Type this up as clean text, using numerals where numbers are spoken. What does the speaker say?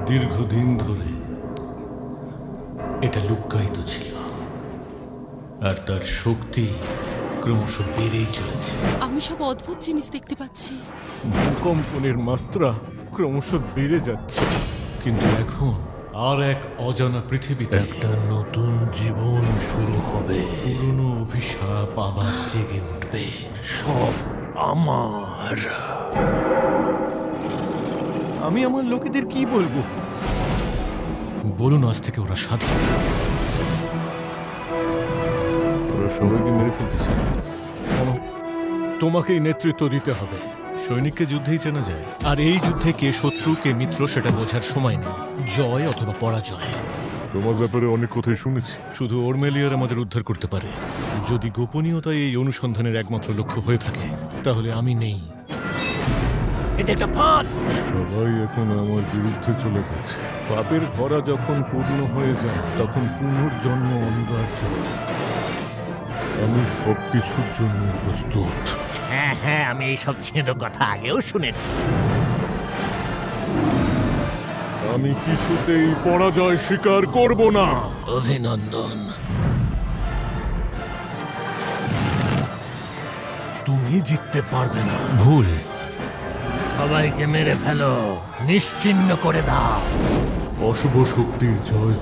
দীর্ঘদিন ধরে এটা লুক্কায়িত ছিল, আর তার শক্তি ক্রমশ বেড়েই চলেছে। আমি সব অদ্ভুত জিনিস দেখতে পাচ্ছি। ভূকম্পনের মাত্রা ক্রমশ বেড়ে যাচ্ছে, কিন্তু এখন আর এক অজানা পৃথিবীতে একটা নতুন জীবন শুরু হবে। পুরনো অভিশাপ আবার জেগে উঠবে। সব আমার। আমি আমার লোকেদের কি বলবো? বলুন, আজ থেকে ওরা স্বাধীন। ওরা সবাইকে মেরে ফেলতে চায়। শোনো, তোমাকেই নেতৃত্ব দিতে হবে। সৈনিককে যুদ্ধেই চেনা যায়, আর এই যুদ্ধে কে শত্রু কে মিত্র সেটা বোঝার সময় নেই। জয় অথবা পরাজয়। তোমার ব্যাপারে অনেক কথাই শুনেছি। শুধু ওরমেলিয়ার আমাদের উদ্ধার করতে পারে। যদি গোপনীয়তাই এই অনুসন্ধানের একমাত্র লক্ষ্য হয়ে থাকে, তাহলে আমি নেই। এটা একটা ফাঁদ। সবাই এখন আমার বিরুদ্ধে চলে গেছে। পাপের ঘোড়া যখন পূর্ণ হয়ে যায়, তখন পুনর্জন্ম অনিবার্য। আমি সবকিছুর জন্য প্রস্তুত। হ্যাঁ হ্যাঁ, আমি এইসব ছেঁদো কথা আগেও শুনেছি। আমি কিছুতেই পরাজয় স্বীকার করব না। অভিনন্দন। তুমি জিততে পারবে না। ভুল। সবাইকে মেরে ফেলো, নিশ্চিহ্ন করে দাও। অশুভ শক্তির জয়।